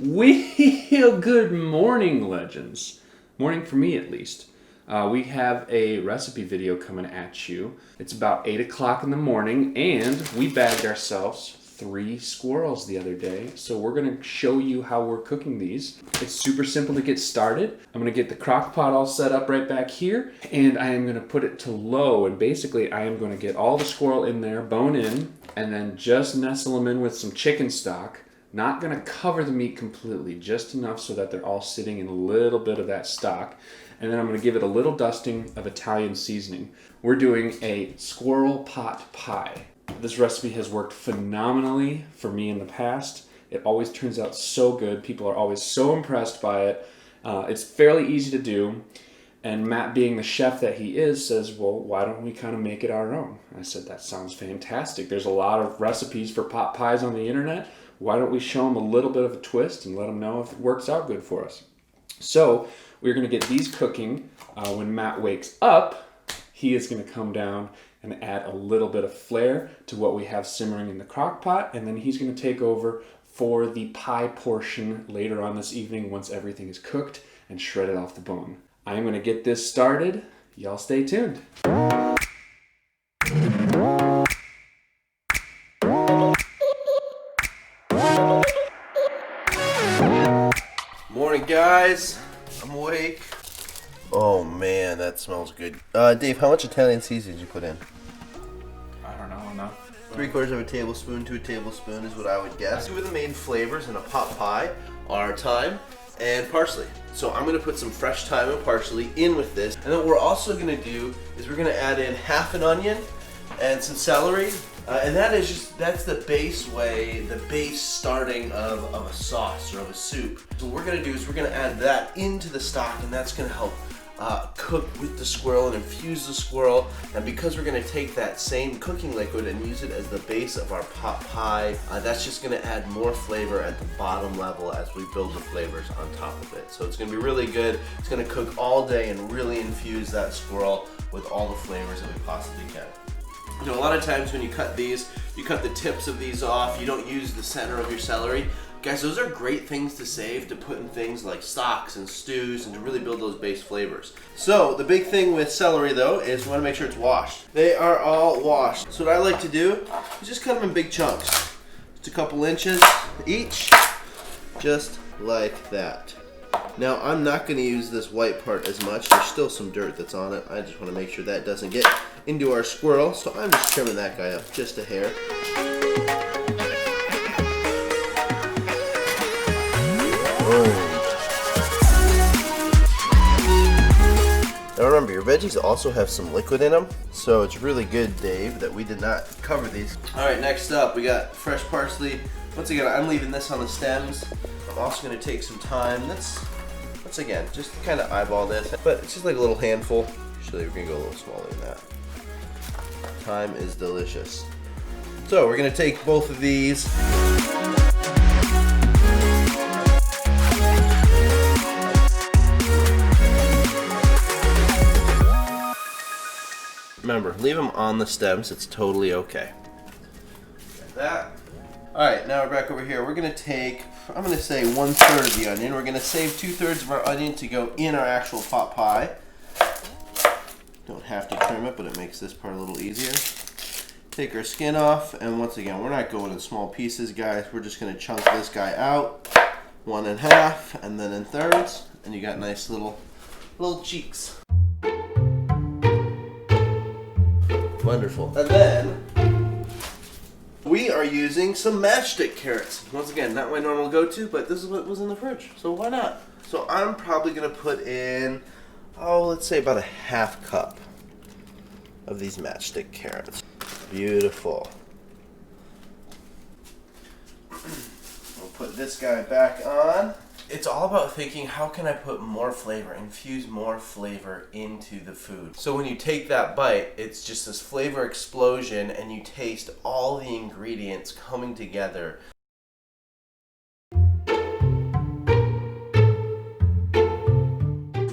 Well, good morning, legends. Morning for me, at least. We have a recipe video coming at you. It's about 8 o'clock in the morning, and we bagged ourselves 3 squirrels the other day. So we're going to show you how we're cooking these. It's super simple to get started. I'm going to get the crock pot all set up right back here, and I am going to put it to low. And basically, I am going to get all the squirrel in there, bone in, and then just nestle them in with some chicken stock. Not going to cover the meat completely, just enough so that they're all sitting in a little bit of that stock. And then I'm going to give it a little dusting of Italian seasoning. We're doing a squirrel pot pie. This recipe has worked phenomenally for me in the past. It always turns out so good. People are always so impressed by it. It's fairly easy to do. And Matt, being the chef that he is, says, well, why don't we kind of make it our own? I said, that sounds fantastic. There's a lot of recipes for pot pies on the internet. Why don't we show them a little bit of a twist and let them know if it works out good for us? So we're going to get these cooking. When Matt wakes up, he is going to come down and add a little bit of flair to what we have simmering in the crock pot, and then he's going to take over for the pie portion later on this evening once everything is cooked and shredded off the bone. I'm going to get this started. Y'all stay tuned. Morning, guys. I'm awake. Oh man, that smells good. Dave, how much Italian seasoning did you put in? I don't know enough. 3/4 of a tablespoon to a tablespoon is what I would guess. Two of the main flavors in a pot pie are thyme and parsley. So I'm gonna put some fresh thyme and parsley in with this. And then what we're also gonna do is we're gonna add in half an onion and some celery. And that's the base starting of a sauce or of a soup. So what we're gonna do is we're gonna add that into the stock, and that's gonna help cook with the squirrel and infuse the squirrel. And because we're gonna take that same cooking liquid and use it as the base of our pot pie, that's just gonna add more flavor at the bottom level as we build the flavors on top of it. So it's gonna be really good. It's gonna cook all day and really infuse that squirrel with all the flavors that we possibly can. You know, a lot of times when you cut these, you cut the tips of these off, you don't use the center of your celery. Guys, those are great things to save to put in things like stocks and stews and to really build those base flavors. So the big thing with celery though is we want to make sure it's washed. They are all washed. So what I like to do is just cut them in big chunks. Just a couple inches each, just like that. Now I'm not going to use this white part as much. There's still some dirt that's on it. I just want to make sure that doesn't get into our squirrel. So I'm just trimming that guy up just a hair. Now remember, your veggies also have some liquid in them, so it's really good, Dave, that we did not cover these. All right, next up, we got fresh parsley. Once again, I'm leaving this on the stems. I'm also going to take some time. Let's again, just kind of eyeball this, but it's just like a little handful. Actually, we're going to go a little smaller than that. Thyme is delicious. So we're going to take both of these. Remember, leave them on the stems. It's totally okay. Like that. All right, now we're back over here. We're gonna take, I'm gonna say 1/3 of the onion. We're gonna save 2/3 of our onion to go in our actual pot pie. Don't have to trim it, but it makes this part a little easier. Take our skin off, and once again, we're not going in small pieces, guys. We're just gonna chunk this guy out, 1 1/2, and then in thirds, and you got nice little cheeks. Wonderful. And then we are using some matchstick carrots. Once again, not my normal go-to, but this is what was in the fridge, so why not? So I'm probably gonna put in, let's say about a 1/2 cup of these matchstick carrots. Beautiful. We'll put this guy back on. It's all about thinking, how can I put more flavor, infuse more flavor into the food? So when you take that bite, it's just this flavor explosion and you taste all the ingredients coming together.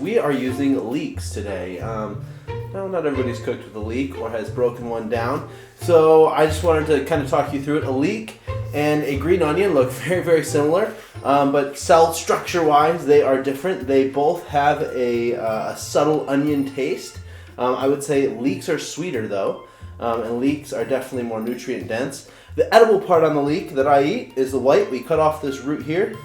We are using leeks today. No, not everybody's cooked with a leek or has broken one down. So I just wanted to kind of talk you through it. A leek and a green onion look very, very similar. but cell structure-wise, they are different. They both have a subtle onion taste. I would say leeks are sweeter though, and leeks are definitely more nutrient dense. The edible part on the leek that I eat is the white. We cut off this root here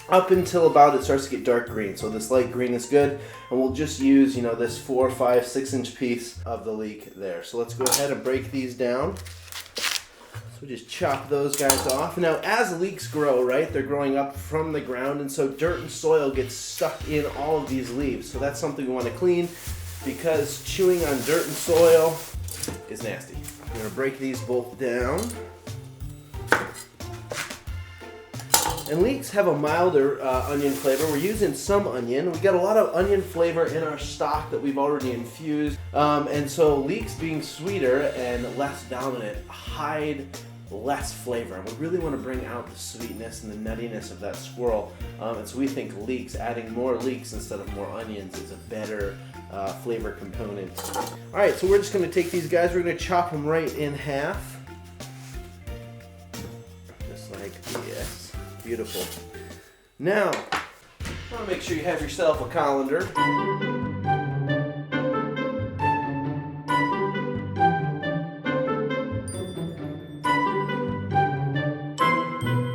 up until about it starts to get dark green. So this light green is good, and we'll just use, you know, this 4, 5, 6 inch piece of the leek there. So let's go ahead and break these down. So we just chop those guys off. Now, as leeks grow, right, they're growing up from the ground, and so dirt and soil gets stuck in all of these leaves. So that's something we want to clean, because chewing on dirt and soil is nasty. I'm going to break these both down. And leeks have a milder onion flavor. We're using some onion. We got a lot of onion flavor in our stock that we've already infused. And so leeks being sweeter and less dominant hide less flavor. And we really want to bring out the sweetness and the nuttiness of that squirrel. And so we think leeks, adding more leeks instead of more onions, is a better flavor component. All right, so we're just going to take these guys. We're going to chop them right in half. Just like this. Beautiful. Now, I want to make sure you have yourself a colander.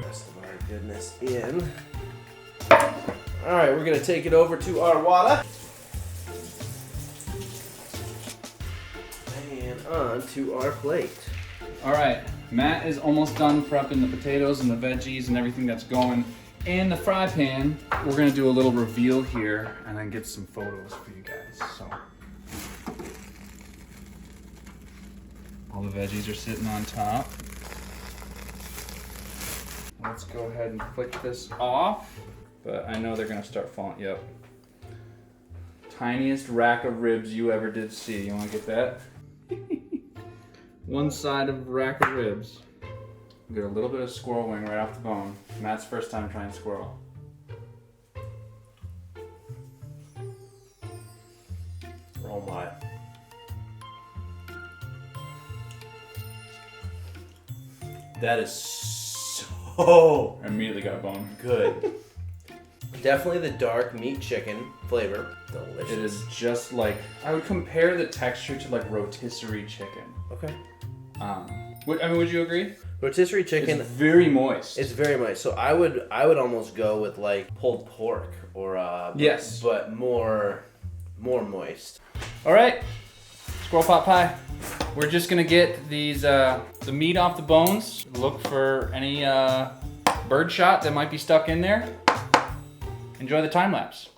Rest of our goodness in. All right, we're going to take it over to our water. And on to our plate. All right, Matt is almost done prepping the potatoes and the veggies and everything that's going in the fry pan. We're gonna do a little reveal here and then get some photos for you guys. So, all the veggies are sitting on top. Let's go ahead and flick this off. But I know they're gonna start falling. Yep. Tiniest rack of ribs you ever did see. You wanna get that? One side of a rack of ribs. Get a little bit of squirrel wing right off the bone. Matt's first time trying squirrel. Oh my. That is so Immediately got a bone. good. Definitely the dark meat chicken flavor. Delicious. It is just like, I would compare the texture to like rotisserie chicken. Okay. Would you agree? Rotisserie chicken. It's very moist. It's very moist. So I would almost go with like pulled pork or yes, but more moist. All right, squirrel pot pie. We're just gonna get these the meat off the bones. Look for any bird shot that might be stuck in there. Enjoy the time lapse.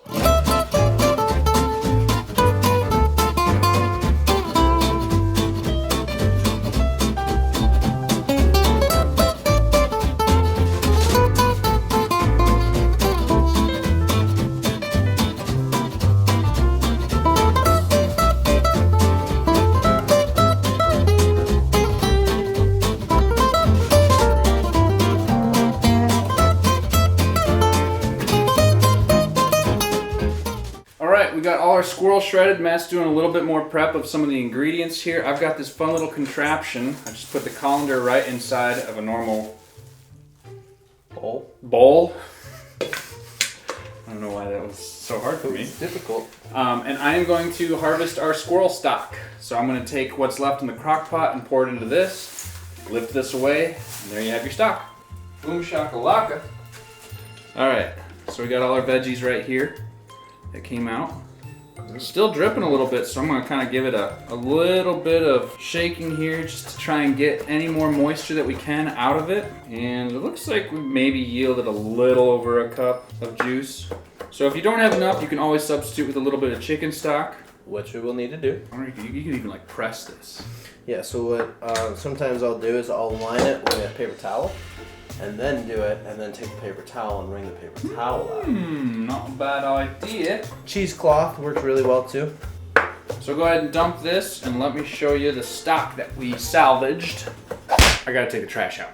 We got all our squirrel shredded. Matt's doing a little bit more prep of some of the ingredients here. I've got this fun little contraption. I just put the colander right inside of a normal bowl. I don't know why that was so hard for me. It's difficult. And I am going to harvest our squirrel stock. So I'm going to take what's left in the crock pot and pour it into this. Lift this away, and there you have your stock. Boom shakalaka. All right, so we got all our veggies right here that came out. Still dripping a little bit, so I'm going to kind of give it a little bit of shaking here just to try and get any more moisture that we can out of it. And it looks like we maybe yielded a little over a cup of juice. So if you don't have enough, you can always substitute with a little bit of chicken stock. Which we will need to do. Or you can even like press this. Yeah, so what sometimes I'll do is I'll line it with a paper towel and then do it, and then take the paper towel and wring the paper towel out. Not a bad idea. Cheesecloth works really well too. So go ahead and dump this, and let me show you the stock that we salvaged. I gotta take the trash out.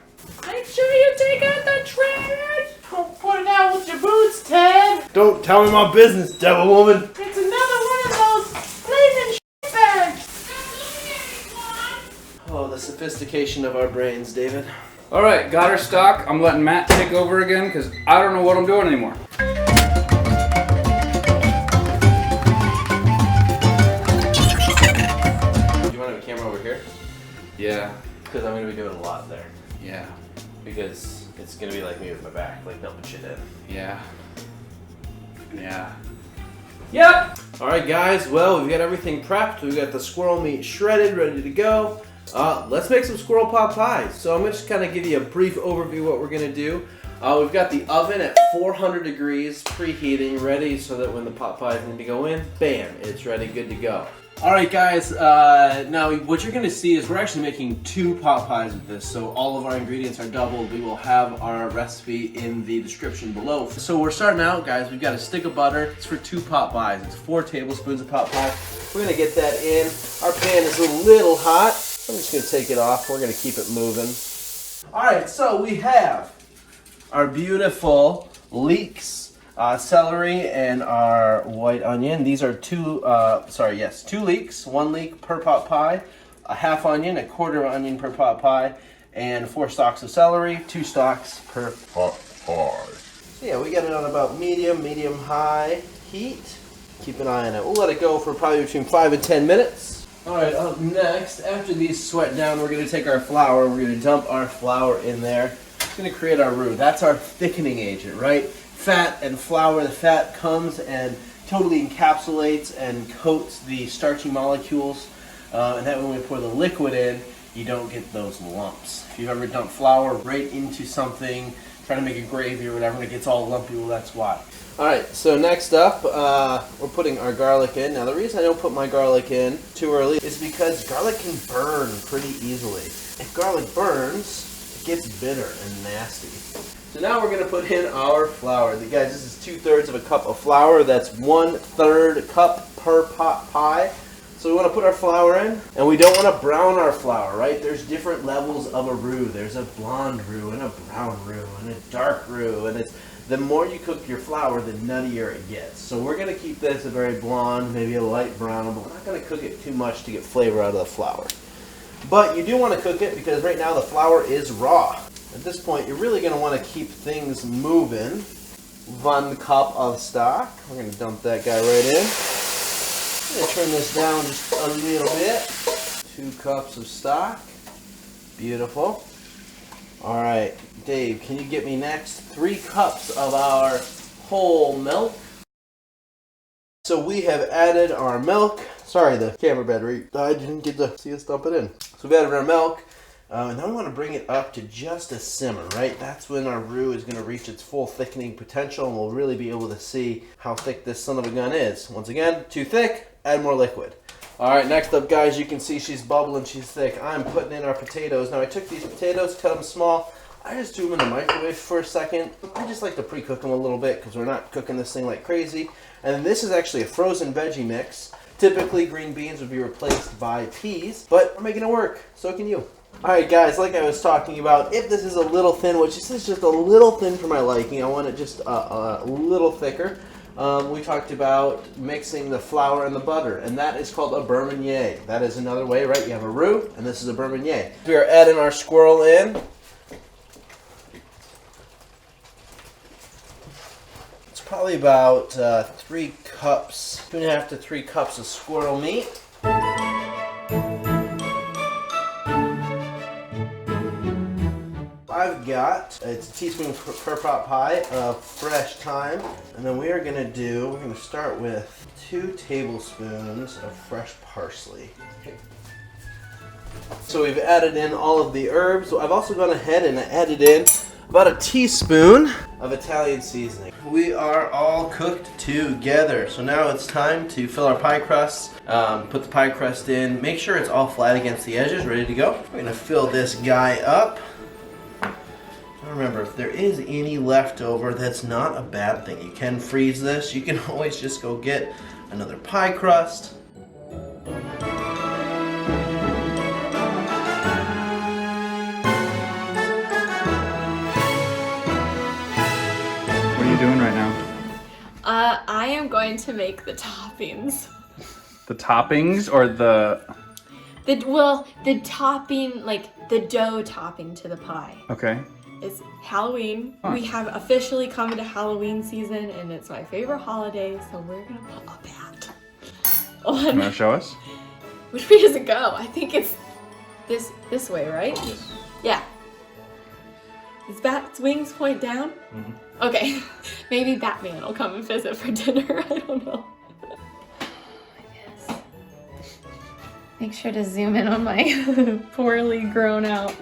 Make sure you take out the trash! Don't put it out with your boots, Ted! Don't tell me my business, devil woman! It's another one of those flaming shit bags! Oh, the sophistication of our brains, David. All right, got our stock. I'm letting Matt take over again because I don't know what I'm doing anymore. You want to have a camera over here? Yeah, Because I'm going to be doing a lot there. yeah, Because it's going to be like me with my back, like dumping shit in. yeah, yeah. Yep. All right, guys. Well, we've got everything prepped. We've got the squirrel meat shredded, ready to go. Let's make some squirrel pot pie. So I'm going to just kind of give you a brief overview of what we're going to do. We've got the oven at 400 degrees, preheating, ready so that when the pot pies need to go in, bam, it's ready, good to go. All right, guys. Now what you're going to see is we're actually making 2 pot pies with this, so all of our ingredients are doubled. We will have our recipe in the description below. So we're starting out, guys. We've got a stick of butter. It's for 2 pot pies. It's 4 tablespoons of pot pie. We're going to get that in. Our pan is a little hot. I'm just going to take it off. We're going to keep it moving. All right, so we have our beautiful leeks. Celery and our white onion. These are 2 leeks, 1 leek per pot pie, a half onion, a quarter onion per pot pie, and 4 stalks of celery, 2 stalks per pot pie. So yeah, we got it on about medium-high heat. Keep an eye on it. We'll let it go for probably between 5 and 10 minutes. All right, up next, after these sweat down, we're going to take our flour. We're going to dump our flour in there. It's going to create our roux. That's our thickening agent, right? Fat and flour. The fat comes and totally encapsulates and coats the starchy molecules, and that when we pour the liquid in, you don't get those lumps. If you've ever dumped flour right into something, trying to make a gravy or whatever, and it gets all lumpy, well, that's why. All right, so next up, we're putting our garlic in. Now, the reason I don't put my garlic in too early is because garlic can burn pretty easily. If garlic burns, it gets bitter and nasty. So now we're going to put in our flour. Guys, this is 2/3 of a cup of flour. That's 1/3 cup per pot pie. So we want to put our flour in, and we don't want to brown our flour, right? There's different levels of a roux. There's a blonde roux, and a brown roux, and a dark roux, and the more you cook your flour, the nuttier it gets. So we're going to keep this a very blonde, maybe a light brown, but we're not going to cook it too much to get flavor out of the flour. But you do want to cook it because right now the flour is raw. At this point, you're really going to want to keep things moving. 1 cup of stock. We're going to dump that guy right in. I'm going to turn this down just a little bit. 2 cups of stock. Beautiful. All right, Dave, can you get me next 3 cups of our whole milk? So we have added our milk. Sorry, the camera battery died. Didn't get to see us dump it in. So we've added our milk. And then we want to bring it up to just a simmer, right? That's when our roux is going to reach its full thickening potential, and we'll really be able to see how thick this son of a gun is. Once again, too thick, add more liquid. All right, next up, guys, you can see she's bubbling, she's thick. I'm putting in our potatoes. Now, I took these potatoes, cut them small. I just threw them in the microwave for a second. I just like to pre-cook them a little bit because we're not cooking this thing like crazy. And this is actually a frozen veggie mix. Typically, green beans would be replaced by peas, but we're making it work. So can you. Alright guys, like I was talking about, if this is a little thin, which this is just a little thin for my liking, I want it just a little thicker. We talked about mixing the flour and the butter, and that is called a beurre meunier. That is another way, right? You have a roux, and this is a beurre meunier. We are adding our squirrel in. It's probably about 3 cups, 2.5 to 3 cups of squirrel meat. I've got, it's a teaspoon per pot pie of fresh thyme, and then we're going to start with 2 tablespoons of fresh parsley. So we've added in all of the herbs. I've also gone ahead and added in about a teaspoon of Italian seasoning. We are all cooked together. So now it's time to fill our pie crust, put the pie crust in, make sure it's all flat against the edges, ready to go. We're going to fill this guy up. Remember, if there is any leftover, that's not a bad thing. You can freeze this. You can always just go get another pie crust. What are you doing right now? I am going to make the toppings. The toppings or the... The topping, like the dough topping to the pie. Okay. It's Halloween. Huh. We have officially come into Halloween season, and it's my favorite holiday, so we're gonna put a bat You on. wanna show us? Which way does it go? I think it's this way, right? Yes. Yeah. Does bat's wings point down? Mhm. Okay. Maybe Batman will come and visit for dinner. I don't know. Yes. Make sure to zoom in on my poorly grown out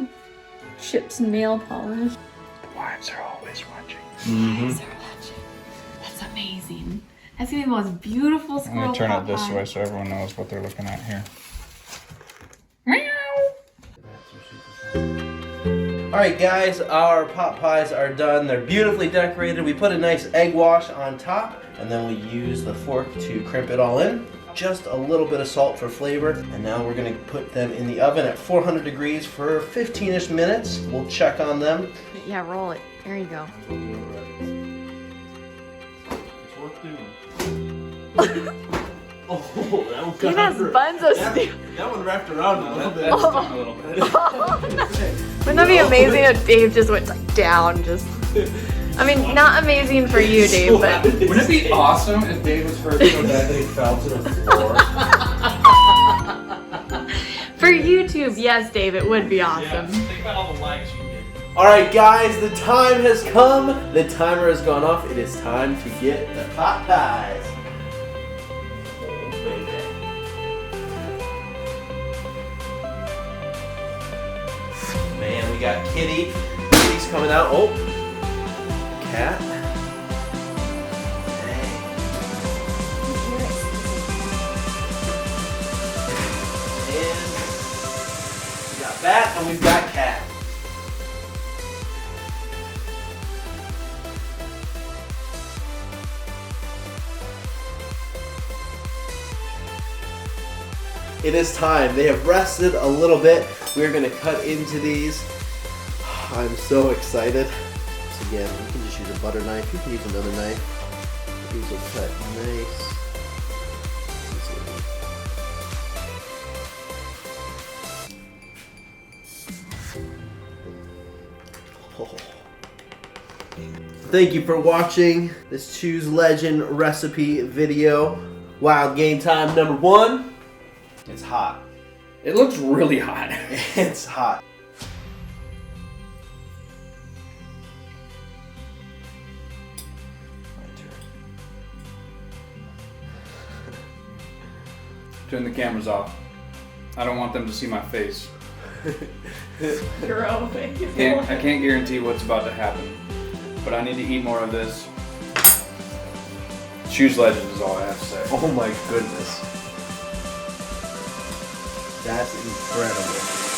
chips nail polish. The wives are always watching. Eyes are watching. That's amazing. That's gonna be the most beautiful I'm squirrel gonna turn pot it this pie. way so everyone knows what they're looking at here. Alright guys, our pot pies are done. They're beautifully decorated. We put a nice egg wash on top, and then we use the fork to crimp it all in. Just a little bit of salt for flavor, and now we're gonna put them in the oven at 400 degrees for 15-ish minutes. We'll check on them. Yeah, roll it. There you go. Oh, that one He has buns of steel. That one wrapped around a little bit. A little bit. Wouldn't that be amazing if Dave just went like down? Just, I mean, not amazing for you, Dave, but Wouldn't it be awesome if Dave was hurt so bad that he fell to the floor? for YouTube, yes, Dave, it would be awesome. Think about all the likes you get. Alright guys, the time has come. The timer has gone off. It is time to get the pot pies. Oh, baby. Man, we got Kitty. Kitty's coming out. Oh, cat. Hey. And we got bat and we've got cat. It is time. They have rested a little bit. We're gonna cut into these. I'm so excited. So again, you can just use a butter knife. You can use another knife. These will cut nice. Oh. Thank you for watching this Choose Legend recipe video. Wild Game Time number 1. It's hot. It looks really hot. It's hot. Turn the cameras off. I don't want them to see my face. Your own face. I can't guarantee what's about to happen, but I need to eat more of this. Choose Legend is all I have to say. Oh my goodness. That's incredible.